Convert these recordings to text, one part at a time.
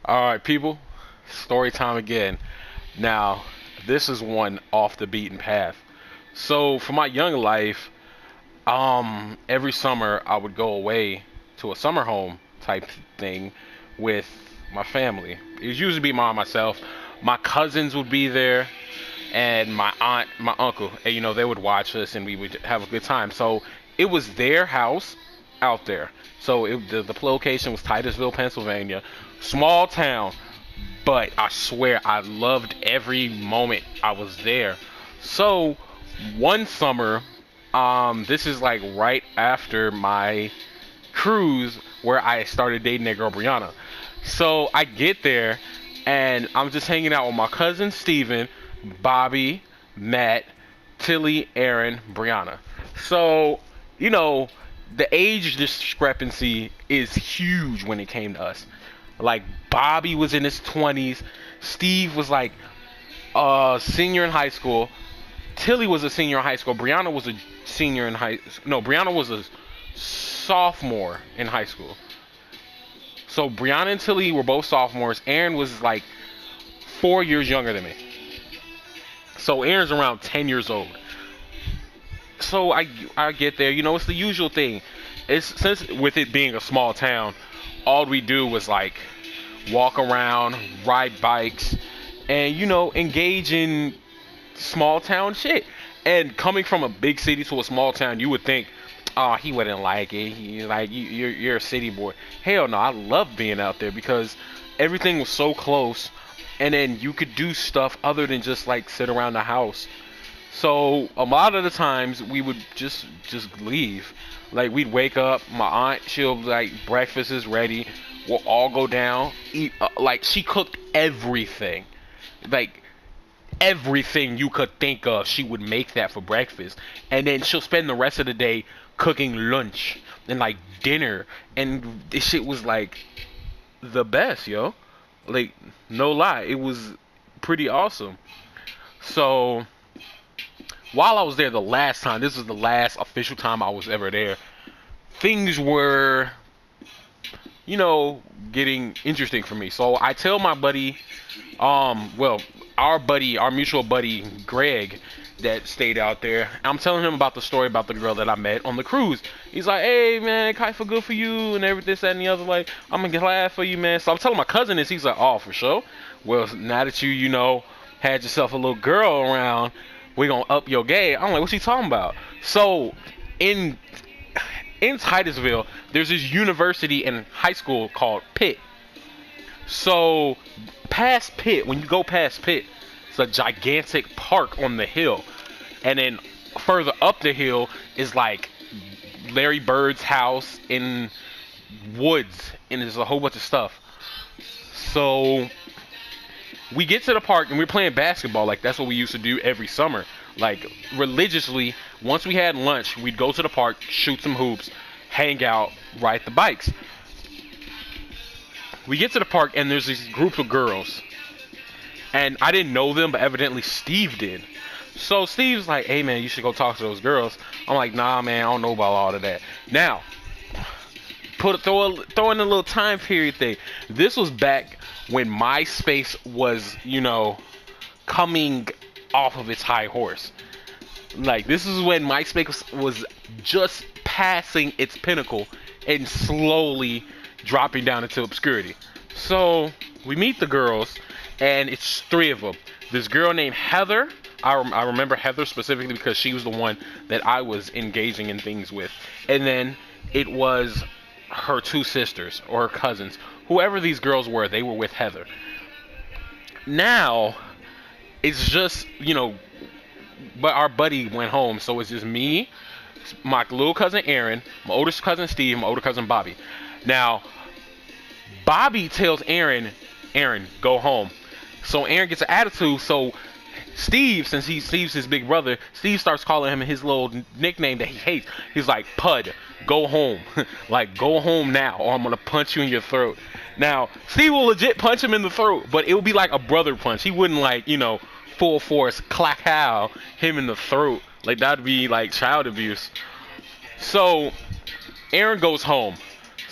All right, people, story time again. Now, this is one off the beaten path. So, for my young life, every summer I would go away to a summer home type thing with my family. It would usually be myself. My cousins would be there, and my aunt, my uncle, and they would watch us, and we would have a good time. So, it was their house out there. So, the location was Titusville, Pennsylvania, small town. But I swear I loved every moment I was there. So one summer, this is like right after my cruise where I started dating that girl Brianna. So I get there and I'm just hanging out with my cousin Steven, Bobby, Matt, Tilly, Aaron, Brianna. So, you know, the age discrepancy is huge when it came to us. Like Bobby was in his 20s, Steve was like a senior in high school, Tilly was a senior in high school, Brianna was a senior in high no, Brianna was a sophomore in high school. So Brianna and Tilly were both sophomores. Aaron was like 4 years younger than me. So Aaron's around 10 years old. So I get there, it's the usual thing. It's since with it being a small town, all we do was like walk around, ride bikes, and engage in small town shit. And coming from a big city to a small town, you would think, oh, he wouldn't like it. You're a city boy. Hell no, I loved being out there because everything was so close, and then you could do stuff other than just like sit around the house. So a lot of the times we would just leave. Like we'd wake up, my aunt, she'll be like, breakfast is ready. We'll all go down, eat. Like she cooked everything, like everything you could think of. She would make that for breakfast, and then she'll spend the rest of the day cooking lunch and like dinner. And this shit was like the best, yo. Like no lie, it was pretty awesome. So while I was there the last time, this is the last official time I was ever there, things were, you know, getting interesting for me. So I tell my buddy, our buddy, our mutual buddy, Greg, that stayed out there. I'm telling him about the story about the girl that I met on the cruise. He's like, hey, man, kite for good for you and everything, that, and the other. Like, I'm glad for you, man. So I'm telling my cousin this. He's like, oh, for sure. Well, now that had yourself a little girl around, we gonna up your game. I'm like, what's he talking about? So in in Titusville, there's this university and high school called Pitt. So past Pitt, when you go past Pitt, it's a gigantic park on the hill, and then further up the hill is like Larry Bird's house in woods, and there's a whole bunch of stuff. So we get to the park and we're playing basketball. Like that's what we used to do every summer. Like religiously, once we had lunch, we'd go to the park, shoot some hoops, hang out, ride the bikes. We get to the park and there's this group of girls. And I didn't know them, but evidently Steve did. So Steve's like, hey man, you should go talk to those girls. I'm like, nah man, I don't know about all of that. Now, throw in a little time period thing. This was back when MySpace was, coming off of its high horse. Like this is when MySpace was just passing its pinnacle and slowly dropping down into obscurity. So we meet the girls, and it's three of them. This girl named Heather. I remember Heather specifically because she was the one that I was engaging in things with. And then it was her two sisters or her cousins. Whoever these girls were, they were with Heather. Now, it's just, but our buddy went home, so it's just me, my little cousin Aaron, my oldest cousin Steve, my older cousin Bobby. Now, Bobby tells Aaron, go home. So Aaron gets an attitude, so Steve, since Steve's his big brother, Steve starts calling him his little nickname that he hates. He's like, Pud, go home. Like, go home now, or I'm going to punch you in your throat. Now, Steve will legit punch him in the throat, but it would be like a brother punch. He wouldn't, like, full force, clack how, him in the throat. Like, that'd be like child abuse. So, Aaron goes home.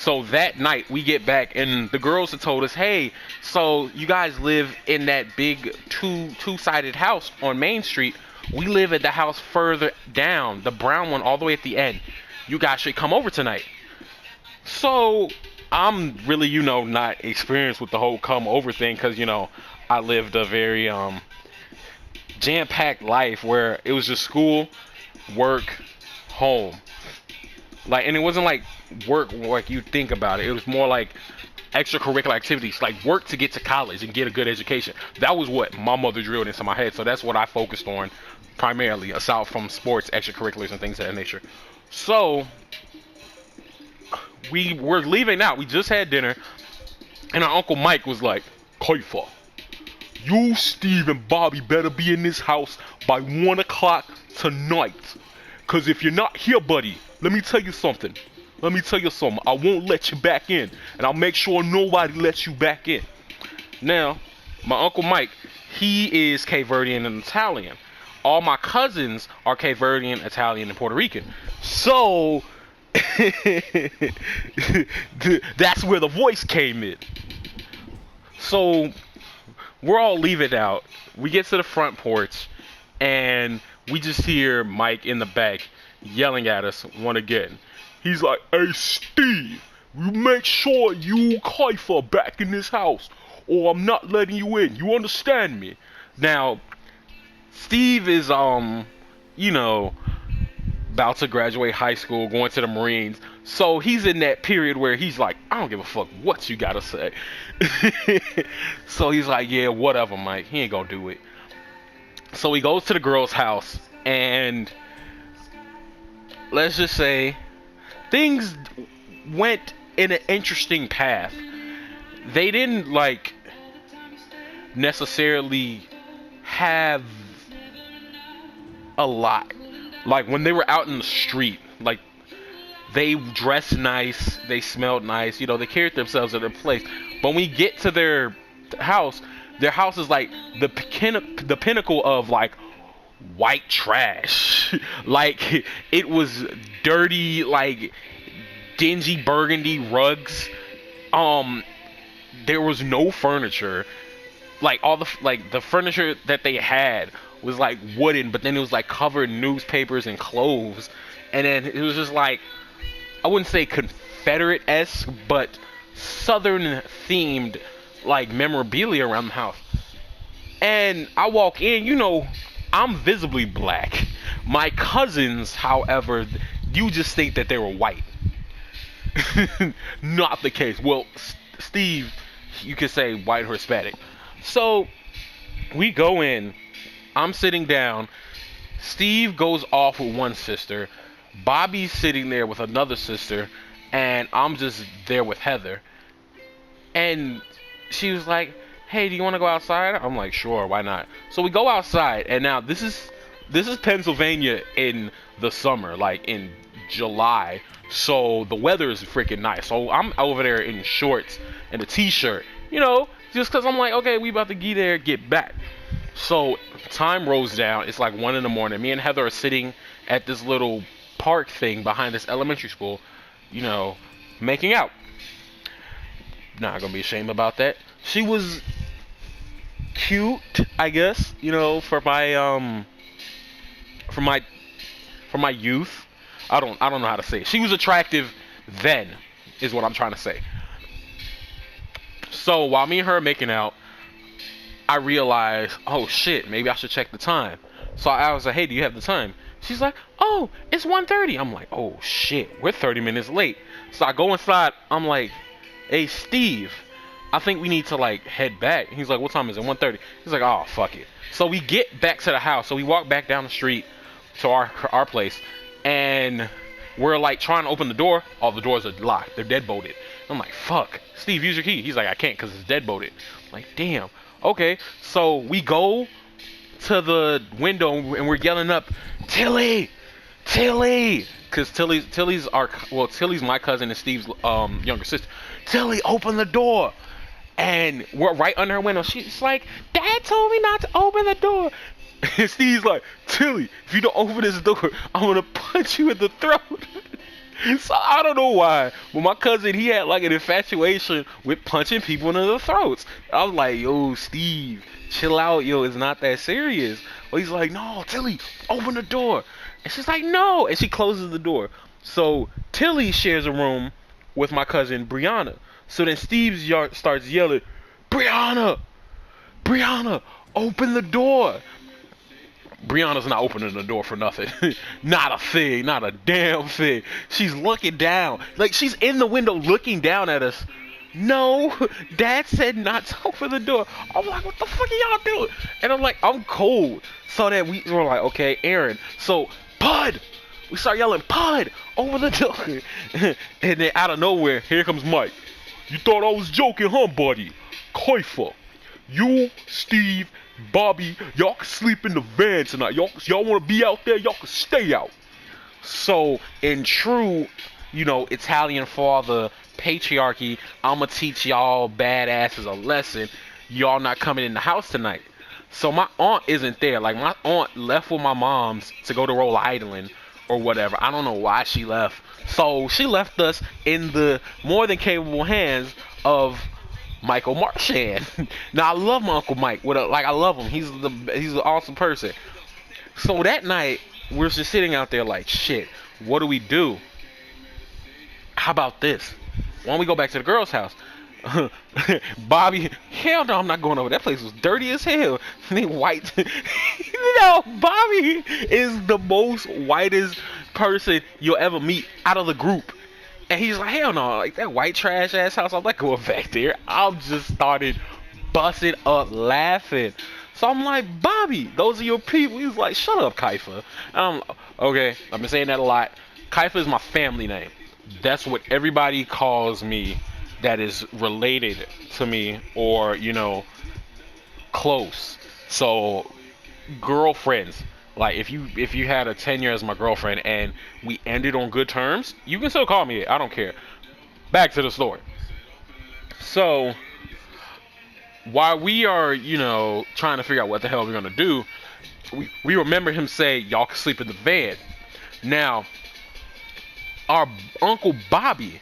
So that night we get back and the girls had told us, hey, so you guys live in that big two-sided house on Main Street. We live at the house further down, the brown one all the way at the end. You guys should come over tonight. So I'm really, not experienced with the whole come over thing because, I lived a very jam-packed life where it was just school, work, home. Like, and it wasn't like work like you think about it. It was more like extracurricular activities, like work to get to college and get a good education. That was what my mother drilled into my head. So that's what I focused on primarily, aside from sports, extracurriculars, and things of that nature. So we were leaving out. We just had dinner, and our Uncle Mike was like, Kaifa, you, Steve, and Bobby better be in this house by 1 o'clock tonight. Because if you're not here, buddy, let me tell you something. I won't let you back in. And I'll make sure nobody lets you back in. Now, my Uncle Mike, he is Cape Verdean and Italian. All my cousins are Cape Verdean, Italian, and Puerto Rican. So, that's where the voice came in. So, we're all leaving out. We get to the front porch, and we just hear Mike in the back yelling at us once again. He's like, hey, Steve, you make sure you Kaifa back in this house, or I'm not letting you in. You understand me? Now, Steve is, about to graduate high school, going to the Marines. So he's in that period where he's like, I don't give a fuck what you gotta say. So he's like, yeah, whatever, Mike. He ain't gonna do it. So he goes to the girl's house, and let's just say things went in an interesting path. They didn't necessarily have a lot. Like when they were out in the street, they dressed nice, they smelled nice, they carried themselves at their place. But when we get to their house is like the pinnacle of white trash. It was dirty, dingy burgundy rugs. There was no furniture. All the furniture that they had was wooden, but then it was covered in newspapers and clothes. And then it was just I wouldn't say Confederate-esque, but Southern themed memorabilia around the house. And I walk in, I'm visibly black. My cousins, however, you just think that they were white. Not the case. Well, Steve, you could say white or Hispanic. So we go in. I'm sitting down. Steve goes off with one sister. Bobby's sitting there with another sister. And I'm just there with Heather. And she was like, hey, do you want to go outside? I'm like, sure, why not? So we go outside. And now this is Pennsylvania in the summer, in July. So the weather is freaking nice. So I'm over there in shorts and a t-shirt, just because I'm like, okay, we about to get back. So time rolls down. It's 1 in the morning. Me and Heather are sitting at this little park thing behind this elementary school, making out. Not gonna be ashamed about that. She was cute, I guess, for my youth. I don't know how to say it. She was attractive then, is what I'm trying to say. So while me and her are making out, I realized, oh shit, maybe I should check the time. So I was like, hey, do you have the time? She's like, oh, it's 1:30. I'm like, oh shit, we're 30 minutes late. So I go inside. I'm like, hey, Steve, I think we need to head back. He's like, what time is it? 1:30. He's like, oh, fuck it. So we get back to the house. So we walk back down the street to our place, and we're trying to open the door. All the doors are locked. They're deadbolted. I'm like, fuck. Steve, use your key. He's like, I can't because it's deadbolted. I'm like, damn. Okay. So we go to the window and we're yelling up, Tilly, because Tilly's my cousin and Steve's younger sister. Tilly, open the door. And we're right under her window. She's like, Dad told me not to open the door. And Steve's like, Tilly, if you don't open this door, I'm gonna punch you in the throat. So I don't know why, but my cousin, he had like an infatuation with punching people in the throats. I was like, yo, Steve, chill out, yo, it's not that serious. Well, he's like, no, Tilly, open the door. And she's like, no, and she closes the door. So Tilly shares a room with my cousin Brianna. So then Steve starts yelling, Brianna, Brianna, open the door. Brianna's not opening the door for nothing. Not a thing, not a damn thing. She's looking down. Like, she's in the window looking down at us. No, Dad said not to open the door. I'm like, what the fuck are y'all doing? And I'm like, I'm cold. So that we were like, okay, Aaron. So, Pud! We start yelling, Pud! Open the door. And then out of nowhere, here comes Mike. You thought I was joking, huh, buddy? Kiefer. You, Steve, Bobby, y'all can sleep in the van tonight. Y'all want to be out there, y'all can stay out. So, in true, Italian father patriarchy, I'ma teach y'all badasses a lesson. Y'all not coming in the house tonight. So my aunt isn't there. Like, my aunt left with my mom's to go to Rhode Island or whatever. I don't know why she left. So she left us in the more than capable hands of Michael Marchand. Now I love my Uncle Mike. I love him. He's an awesome person. So that night we're just sitting out there like, shit. What do we do? How about this? Why don't we go back to the girl's house? Bobby, hell no, I'm not going over. That place was dirty as hell. They white. Bobby is the most whitest person you'll ever meet out of the group. And he's like, hell no, like that white trash ass house, I'm not going back there. I just started busting up laughing. So I'm like, Bobby, those are your people. He's like, shut up, Kiefer. Okay, I've been saying that a lot. Kiefer is my family name. That's what everybody calls me that is related to me or, close. So, girlfriends. Like, if you had a 10 year as my girlfriend and we ended on good terms, you can still call me it. I don't care. Back to the story. So, while we are, trying to figure out what the hell we're going to do, we remember him say, y'all can sleep in the van. Now, our Uncle Bobby,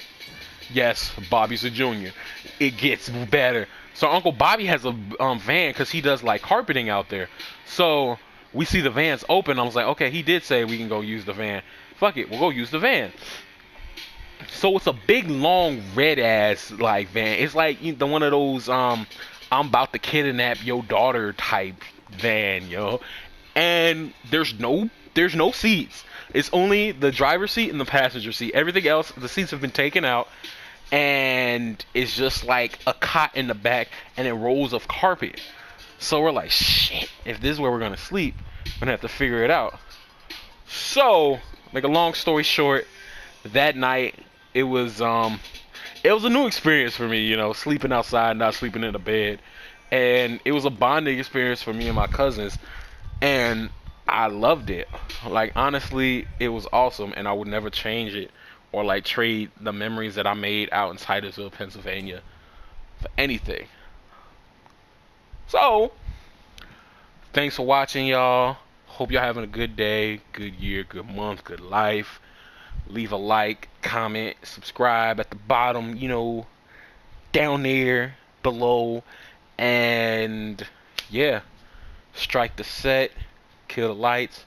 yes, Bobby's a junior. It gets better. So Uncle Bobby has a van because he does like carpeting out there. So we see the van's open. I was like, okay, he did say we can go use the van. Fuck it, we'll go use the van. So it's a big, long, red ass like van. It's like the one of those I'm about to kidnap your daughter type van, yo. And there's no seats. It's only the driver's seat and the passenger seat. Everything else, the seats have been taken out. And it's just like a cot in the back and then rolls of carpet. So we're like, shit, if this is where we're going to sleep, we're going to have to figure it out. So, make a long story short, that night, it was a new experience for me, sleeping outside, not sleeping in a bed. And it was a bonding experience for me and my cousins. And I loved it. Like, honestly, it was awesome, and I would never change it or like trade the memories that I made out in Titusville, Pennsylvania for anything. So, thanks for watching, y'all. Hope y'all having a good day, good year, good month, good life. Leave a like, comment, subscribe at the bottom, down there below. And yeah, strike the set, kill the lights.